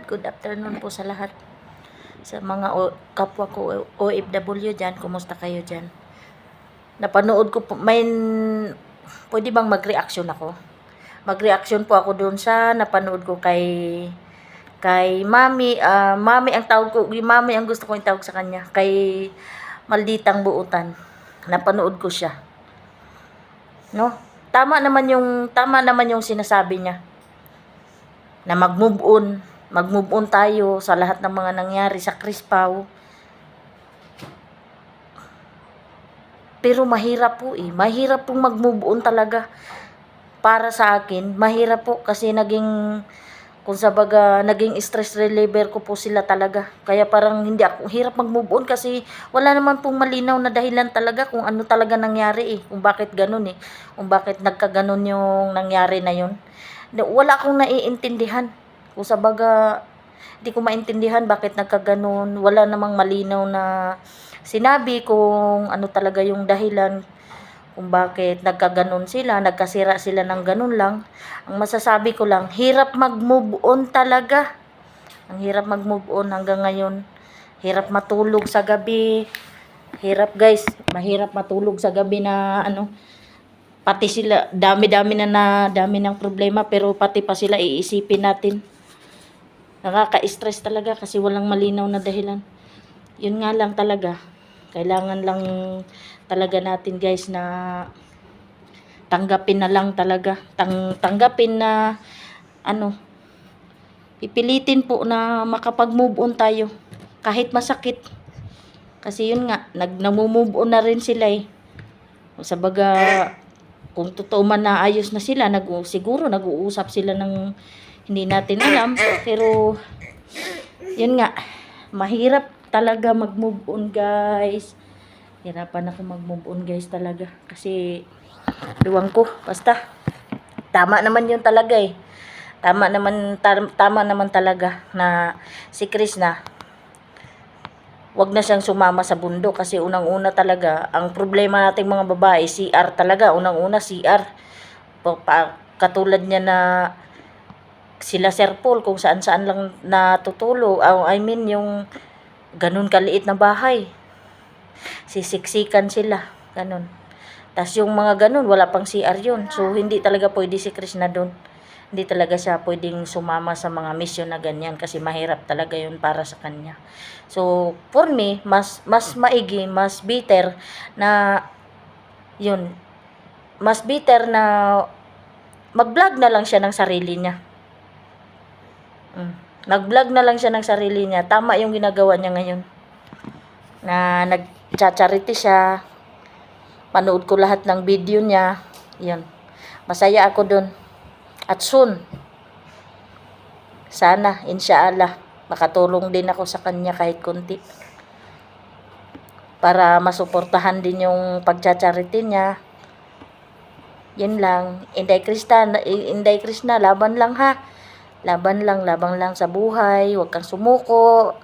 Good afternoon po sa lahat. Sa mga kapwa ko OFW dyan, kumusta kayo dyan? Napanood ko po, pwede bang mag-reaction ako? Mag-reaction po ako doon sa napanood ko kay Mami. Mami ang tawag ko, Mami ang gusto ko yung tawag sa kanya. Kay Malditang Buutan. Napanood ko siya. No? Tama naman yung sinasabi niya. Na mag-move on tayo sa lahat ng mga nangyari sa Chris Pau. Pero mahirap po mahirap pong mag-move on talaga. Para sa akin, mahirap po kasi naging stress reliever ko po sila talaga. Kaya parang hindi ako hirap mag-move on kasi wala naman pong malinaw na dahilan talaga kung ano talaga nangyari kung bakit ganun kung bakit nagkaganon yung nangyari na yun. Wala akong naiintindihan. Kung hindi ko maintindihan bakit nagkaganon. Wala namang malinaw na sinabi kung ano talaga yung dahilan kung bakit nagkaganon sila, nagkasira sila ng ganun lang. Ang masasabi ko lang, hirap mag-move on talaga. Ang hirap mag-move on hanggang ngayon. Hirap matulog sa gabi. Hirap guys, mahirap matulog sa gabi na pati sila, dami ng problema pero pati pa sila iisipin natin. Nakaka-stress talaga kasi walang malinaw na dahilan. Yun nga lang talaga. Kailangan lang talaga natin guys na tanggapin na lang talaga. Tanggapin na pipilitin po na makapag-move on tayo. Kahit masakit. Kasi yun nga, nag-move on na rin sila kung totoo man na ayos na sila, siguro nag-uusap sila ng hindi natin alam. Pero yun nga, mahirap talaga mag-move on guys. Hirapan ako mag-move on guys talaga. Kasi luwang ko, basta tama naman yun talaga Tama naman talaga na si Chris na wag na siyang sumama sa bundok kasi unang-una talaga ang problema nating mga babae, CR talaga. Unang-una CR. Katulad niya na sila Sir Paul kung saan-saan lang natutulog. Yung ganun kaliit na bahay. Sisiksikan sila. Ganun. Tas yung mga ganun, wala pang CR yun. So, hindi talaga pwede si Krishna doon. Hindi talaga siya pwedeng sumama sa mga mission na ganyan kasi mahirap talaga yun para sa kanya. So, for me, mas maigi, mas better na yun. Mas better na mag-vlog na lang siya ng sarili niya. Nag-vlog na lang siya ng sarili niya. Tama yung ginagawa niya ngayon. Na nag-charity siya. Panood ko lahat ng video niya. Yun. Masaya ako dun. At soon, sana, inshallah, makatulong din ako sa kanya kahit konti. Para masuportahan din yung pag-charity niya. Yun lang. Inday Krishna, laban lang ha. Laban lang sa buhay. Huwag kang sumuko.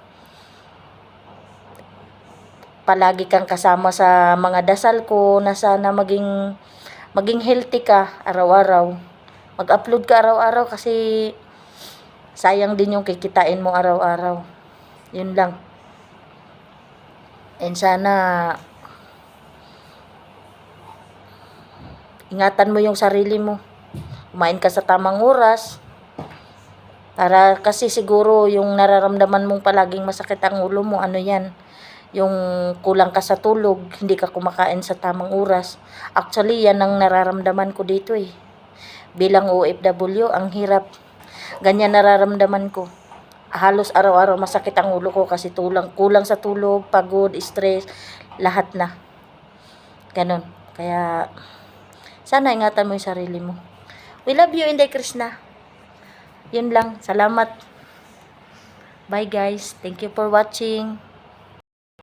Palagi kang kasama sa mga dasal ko na sana maging healthy ka araw-araw. Mag-upload ka araw-araw kasi sayang din yung kikitain mo araw-araw. Yun lang. And sana ingatan mo yung sarili mo. Kumain ka sa tamang oras. Para kasi siguro yung nararamdaman mong palaging masakit ang ulo mo, yan? Yung kulang ka sa tulog, hindi ka kumakain sa tamang oras. Actually, yan ang nararamdaman ko dito Bilang OFW, ang hirap. Ganyan nararamdaman ko. Halos araw-araw masakit ang ulo ko kasi kulang sa tulog, pagod, stress, lahat na. Ganon. Kaya, sana ingatan mo yung sarili mo. We love you, Inday Krishna. Yun lang. Salamat. Bye guys. Thank you for watching.